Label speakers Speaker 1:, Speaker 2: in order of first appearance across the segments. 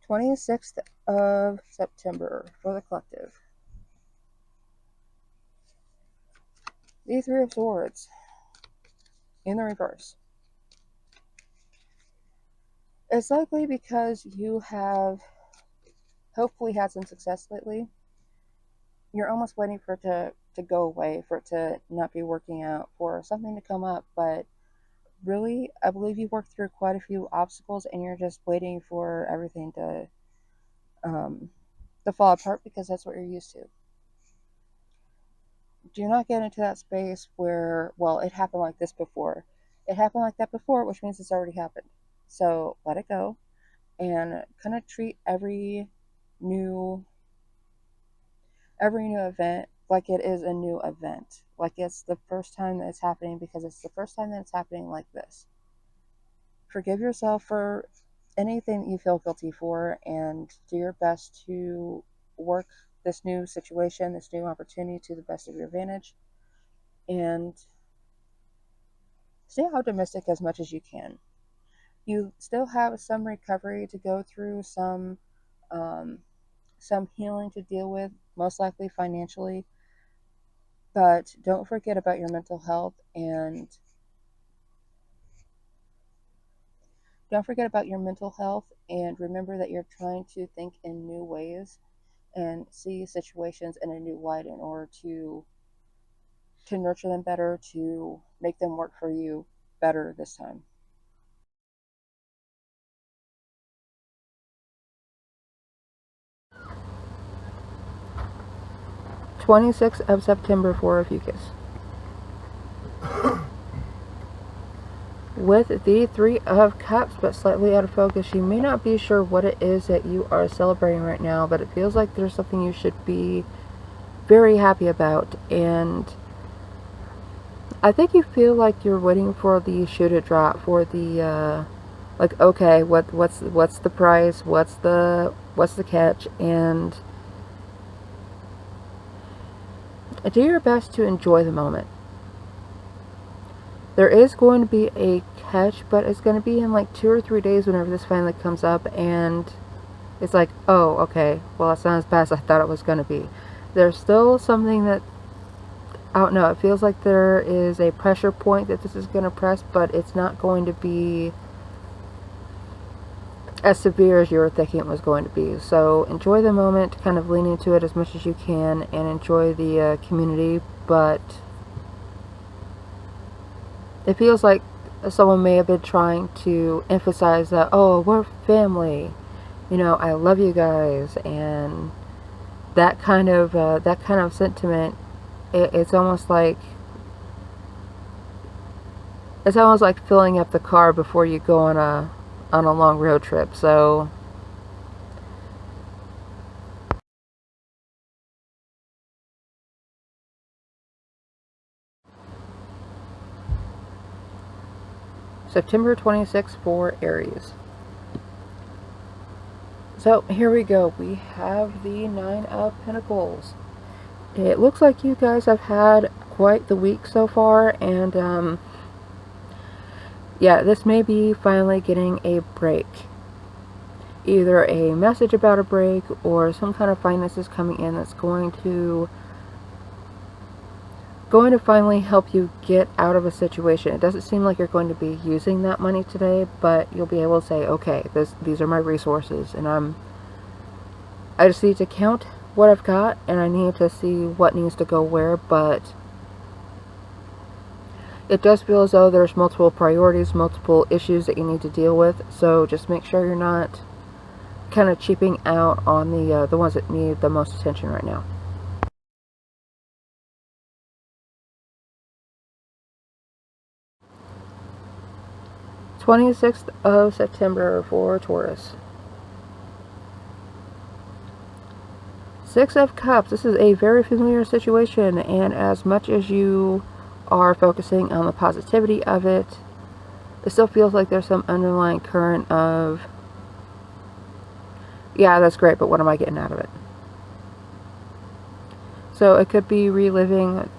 Speaker 1: 26th of September for the collective. The Three of Swords in the reverse. It's likely because you have hopefully had some success lately. You're almost waiting for it to go away, for it to not be working out, for something to come up, but really, I believe you've worked through quite a few obstacles and you're just waiting for everything to fall apart because that's what you're used to. Do not get into that space where, well, it happened like this before. It happened like that before, which means it's already happened. So let it go and kind of treat every new event like it is a new event. Like it's the first time that it's happening because it's the first time that it's happening like this. Forgive yourself for anything that you feel guilty for and do your best to work this new situation, this new opportunity to the best of your advantage, and stay optimistic as much as you can. You still have some recovery to go through, some healing to deal with, most likely financially, but don't forget about your mental health and remember that you're trying to think in new ways and see situations in a new light in order to nurture them better, to make them work for you better this time. (26th of September) for Ophiuchus. With the Three of Cups, but slightly out of focus, you may not be sure what it is that you are celebrating right now, but it feels like there's something you should be very happy about, and I think you feel like you're waiting for the shoe to drop, for the like, okay, what's the price, what's the catch, and do your best to enjoy the moment. There is going to be a catch, but it's going to be in like 2 or 3 days whenever this finally comes up, and it's like, oh, okay, well, it's not as bad as I thought it was going to be. There's still something that, I don't know, it feels like there is a pressure point that this is going to press, but it's not going to be as severe as you were thinking it was going to be. So enjoy the moment, kind of lean into it as much as you can, and enjoy the community, but it feels like someone may have been trying to emphasize that, oh, we're family, you know, I love you guys, and that kind of sentiment. It's almost like filling up the car before you go on a long road trip. So September 26th for Aries. So here we go. We have the Nine of Pentacles. It looks like you guys have had quite the week so far, and yeah, this may be finally getting a break. Either a message about a break or some kind of finances coming in that's going to finally help you get out of a situation. It doesn't seem like you're going to be using that money today, but you'll be able to say, okay, these are my resources, and I just need to count what I've got, and I need to see what needs to go where, but it does feel as though there's multiple priorities, multiple issues that you need to deal with, so just make sure you're not kind of cheaping out on the ones that need the most attention right now. (26th of September) for Taurus. Six of Cups. This is a very familiar situation, and as much as you are focusing on the positivity of it, it still feels like there's some underlying current of, yeah, that's great, but what am I getting out of it? So it could be reliving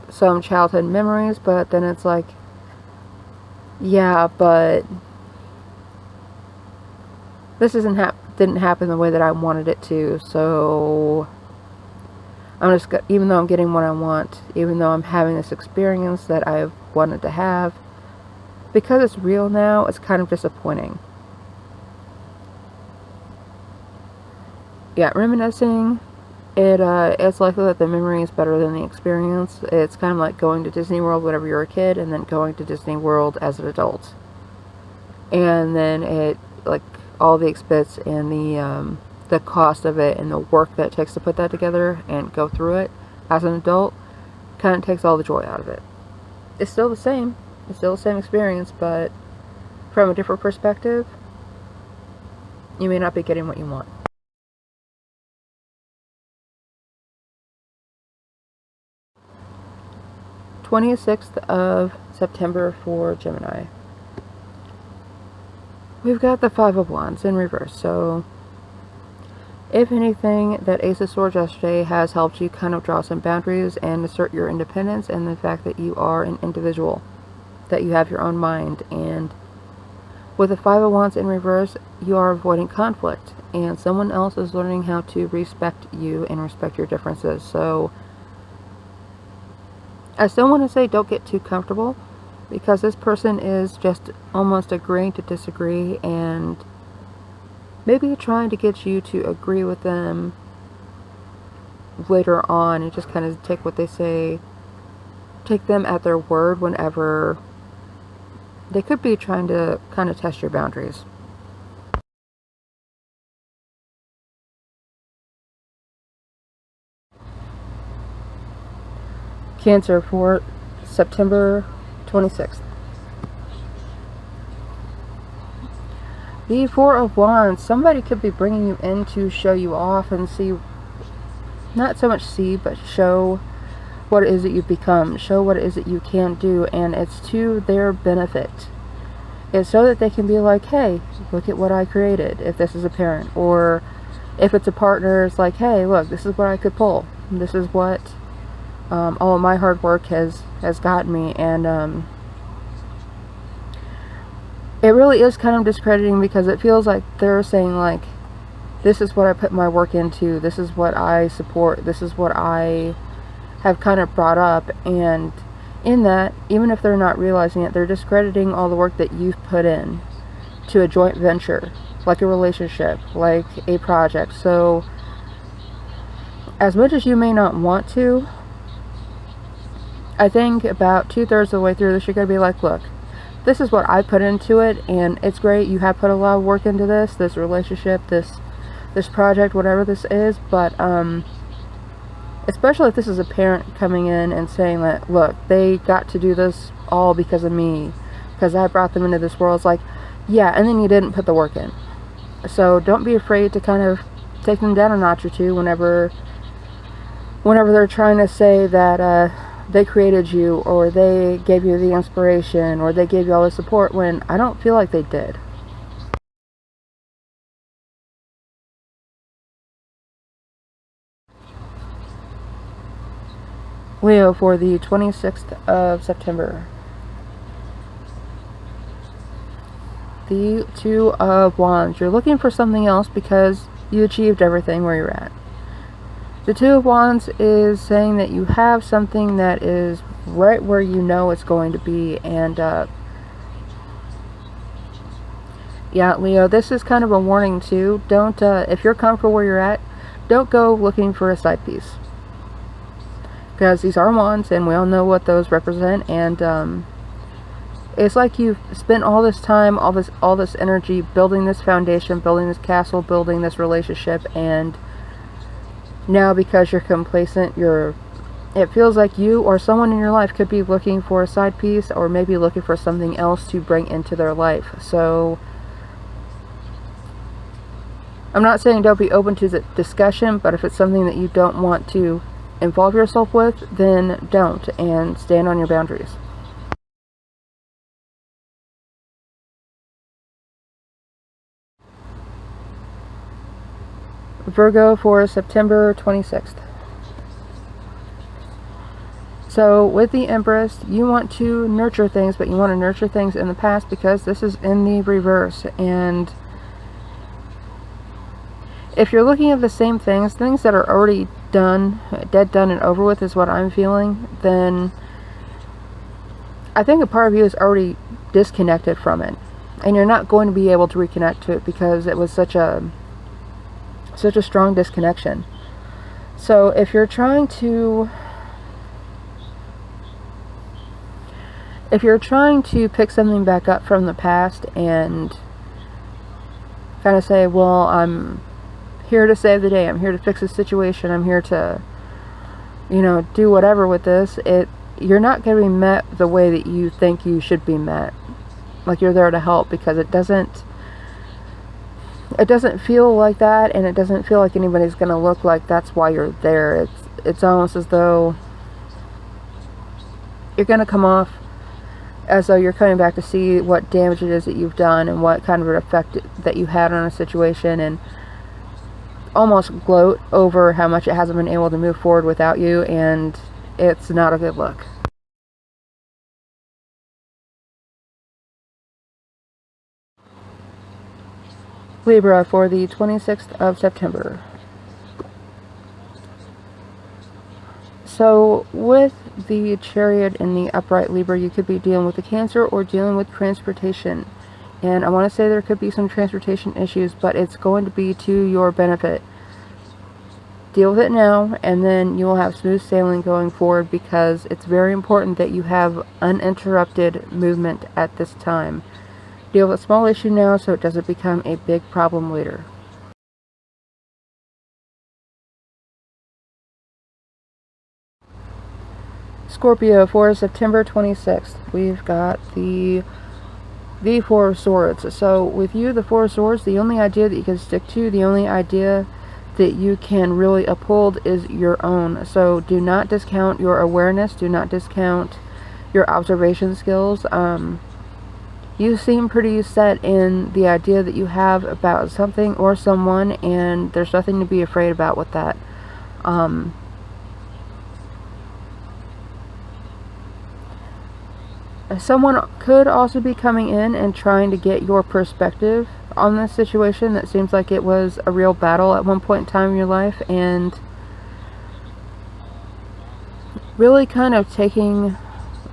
Speaker 1: some childhood memories, but then it's like, yeah, but this isn't didn't happen the way that I wanted it to. So I'm just, even though I'm getting what I want, even though I'm having this experience that I've wanted to have, because it's real now, it's kind of disappointing. Yeah, reminiscing, it's likely that the memory is better than the experience. It's kind of like going to Disney World whenever you're a kid, and then going to Disney World as an adult. And then it, like, all the expense and the cost of it and the work that it takes to put that together and go through it as an adult kind of takes all the joy out of it. It's still the same. It's still the same experience, but from a different perspective, you may not be getting what you want. 26th of September for Gemini. We've got the Five of Wands in reverse, so if anything, that Ace of Swords yesterday has helped you kind of draw some boundaries and assert your independence and the fact that you are an individual, that you have your own mind. And with the Five of Wands in reverse, you are avoiding conflict, and someone else is learning how to respect you and respect your differences. So I still want to say don't get too comfortable, because this person is just almost agreeing to disagree and maybe trying to get you to agree with them later on and just kind of take what they say, take them at their word whenever they could be trying to kind of test your boundaries. Cancer for September 26th. The Four of Wands. Somebody could be bringing you in to show you off and see, not so much see, but show what it is that you've become, show what it is that you can do, and it's to their benefit. It's so that they can be like, hey, look at what I created, if this is a parent, or if it's a partner, it's like, hey, look, this is what I could pull, this is what all of my hard work has gotten me. And it really is kind of discrediting, because it feels like they're saying, like, this is what I put my work into, this is what I support, this is what I have kind of brought up. And in that, even if they're not realizing it, they're discrediting all the work that you've put in to a joint venture, like a relationship, like a project. So as much as you may not want to, I think about 2/3 of the way through this, you're going to be like, look, this is what I put into it, and it's great. You have put a lot of work into this relationship, this project, whatever this is. But especially if this is a parent coming in and saying that, look, they got to do this all because of me, because I brought them into this world. It's like, yeah, and then you didn't put the work in. So don't be afraid to kind of take them down a notch or two whenever they're trying to say that they created you, or they gave you the inspiration, or they gave you all the support, when I don't feel like they did. Leo for the 26th of September. The Two of Wands. You're looking for something else because you achieved everything where you're at. The Two of Wands is saying that you have something that is right where you know it's going to be. And yeah, Leo, this is kind of a warning too. Don't, if you're comfortable where you're at, don't go looking for a side piece, because these are wands and we all know what those represent. And it's like you've spent all this time, all this energy building this foundation, building this castle, building this relationship, and now because you're complacent, it feels like you or someone in your life could be looking for a side piece, or maybe looking for something else to bring into their life. So I'm not saying don't be open to the discussion, but if it's something that you don't want to involve yourself with, then don't, and stand on your boundaries. Virgo for September 26th. So with the Empress, you want to nurture things, but you want to nurture things in the past, because this is in the reverse. And if you're looking at the same things that are already done, dead, done, and over with is what I'm feeling, then I think a part of you is already disconnected from it. And you're not going to be able to reconnect to it because it was such a strong disconnection. So if you're trying to pick something back up from the past and kind of say, well, I'm here to save the day, I'm here to fix the situation, I'm here to, you know, do whatever with this, you're not going to be met the way that you think you should be met. Like you're there to help, because it doesn't feel like that, and it doesn't feel like anybody's going to look like that's why you're there. It's almost as though you're going to come off as though you're coming back to see what damage it is that you've done and what kind of an effect that you had on a situation, and almost gloat over how much it hasn't been able to move forward without you, and it's not a good look. Libra, for the 26th of September. So with the Chariot in the upright, Libra, you could be dealing with the Cancer or dealing with transportation. And I want to say there could be some transportation issues, but it's going to be to your benefit. Deal with it now, and then you will have smooth sailing going forward, because it's very important that you have uninterrupted movement at this time. Deal with a small issue now so it doesn't become a big problem later. Scorpio, for September 26th, we've got the Four of Swords. So with you, the Four of Swords, the only idea that you can stick to, the only idea that you can really uphold is your own. So do not discount your awareness, do not discount your observation skills. You seem pretty set in the idea that you have about something or someone, and there's nothing to be afraid about with that. Someone could also be coming in and trying to get your perspective on this situation that seems like it was a real battle at one point in time in your life, and really kind of taking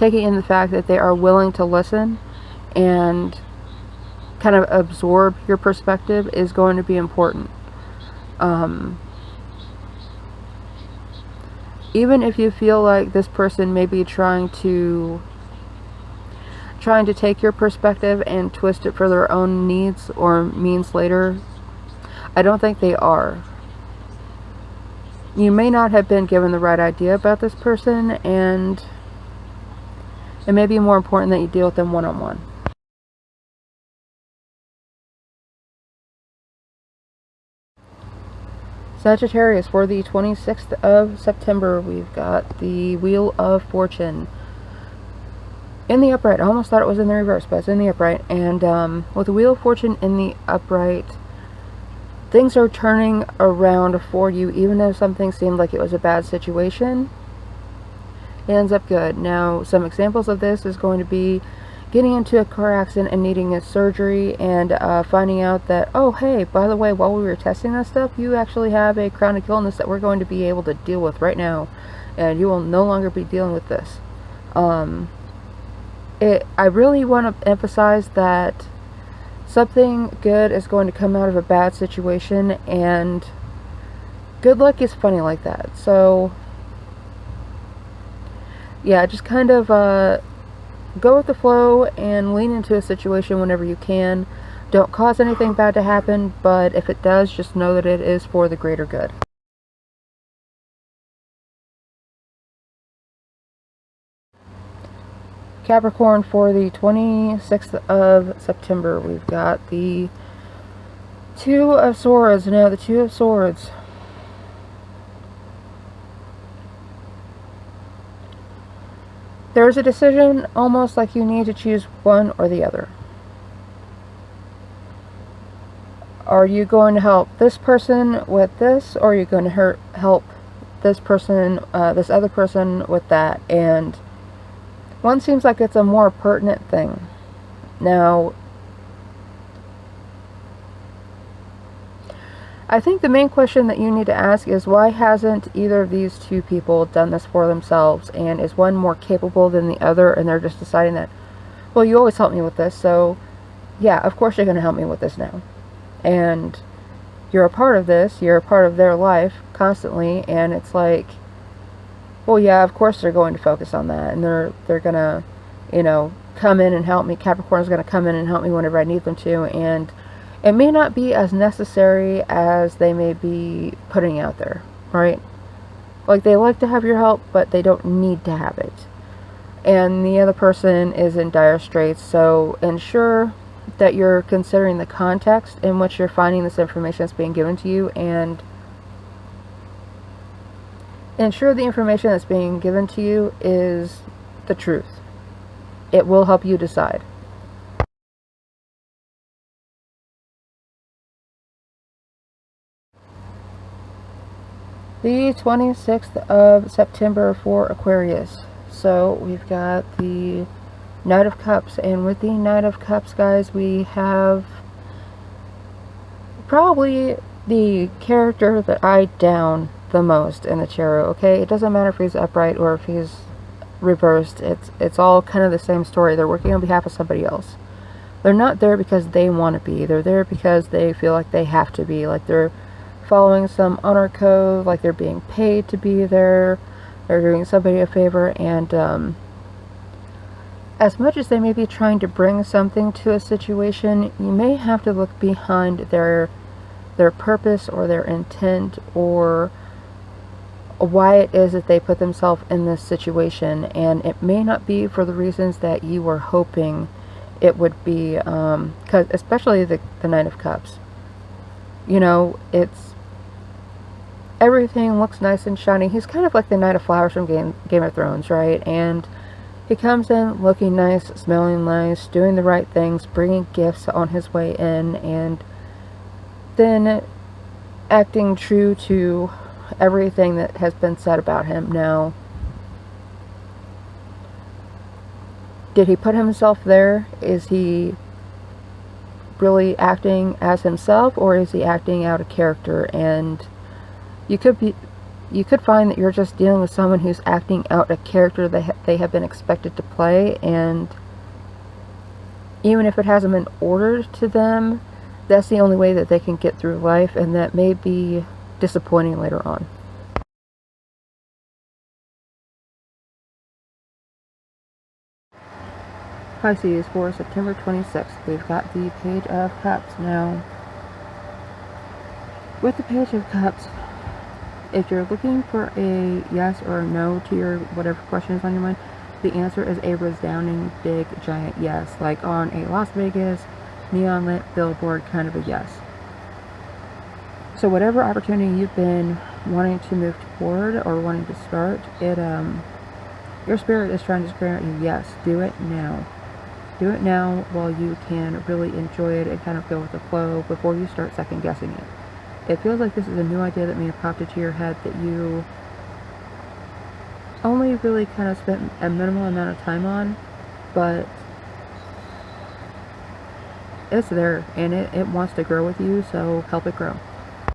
Speaker 1: in the fact that they are willing to listen and kind of absorb your perspective is going to be important. Even if you feel like this person may be trying to take your perspective and twist it for their own needs or means later, I don't think they are. You may not have been given the right idea about this person, and it may be more important that you deal with them one-on-one. Sagittarius, for the 26th of September, we've got the Wheel of Fortune in the upright. I almost thought it was in the reverse, but it's in the upright. And with the Wheel of Fortune in the upright, things are turning around for you. Even though something seemed like it was a bad situation, it ends up good. Now, some examples of this is going to be getting into a car accident and needing a surgery, and finding out that, oh hey, by the way, while we were testing that stuff, you actually have a chronic illness that we're going to be able to deal with right now, and you will no longer be dealing with this. I really want to emphasize that something good is going to come out of a bad situation, and good luck is funny like that. So yeah, just kind of go with the flow and lean into a situation whenever you can. Don't cause anything bad to happen, but if it does, just know that it is for the greater good. Capricorn, for the 26th of September, we've got the Two of Swords. Now, the Two of Swords, there's a decision almost like you need to choose one or the other. Are you going to help this person with this, or are you going to help this person, this other person with that? And one seems like it's a more pertinent thing. Now, I think the main question that you need to ask is, why hasn't either of these two people done this for themselves? And is one more capable than the other, and they're just deciding that, well, you always help me with this, so yeah, of course you're going to help me with this now. And you're a part of this, you're a part of their life constantly, and it's like, well, yeah, of course they're going to focus on that, and they're going to, you know, come in and help me. Capricorn's going to come in and help me whenever I need them to, and it may not be as necessary as they may be putting out there, right? Like, they like to have your help, but they don't need to have it. And the other person is in dire straits, so ensure that you're considering the context in which you're finding this information that's being given to you, and ensure the information that's being given to you is the truth. It will help you decide. The 26th of September for Aquarius. So we've got the Knight of Cups, and with the Knight of Cups, guys, we have probably the character that I down the most in the tarot, okay? It doesn't matter if he's upright or if he's reversed. It's all kind of the same story. They're working on behalf of somebody else. They're not there because they want to be. They're there because they feel like they have to be. Like they're following some honor code, like they're being paid to be there. They're doing somebody a favor, and as much as they may be trying to bring something to a situation, you may have to look behind their purpose or their intent, or why it is that they put themselves in this situation, and it may not be for the reasons that you were hoping it would be, because especially the Knight of Cups, you know, it's everything looks nice and shiny. He's kind of like the Knight of Flowers from Game of Thrones, right? And he comes in looking nice, smelling nice, doing the right things, bringing gifts on his way in, and then acting true to everything that has been said about him. Now, did he put himself there? Is he really acting as himself, or is he acting out of character? And you could find that you're just dealing with someone who's acting out a character that they have been expected to play, and even if it hasn't been ordered to them, that's the only way that they can get through life, and that may be disappointing later on. Pisces for September 26th, we've got the Page of Cups. Now, with the Page of Cups, if you're looking for a yes or a no to your whatever question is on your mind, the answer is a resounding, big, giant yes. Like on a Las Vegas neon lit billboard kind of a yes. So whatever opportunity you've been wanting to move toward or wanting to start, your spirit is trying to grant you yes. Do it now. Do it now while you can really enjoy it and kind of go with the flow before you start second guessing it. It feels like this is a new idea that may have popped into your head that you only really kind of spent a minimal amount of time on, but it's there and it wants to grow with you, so help it grow.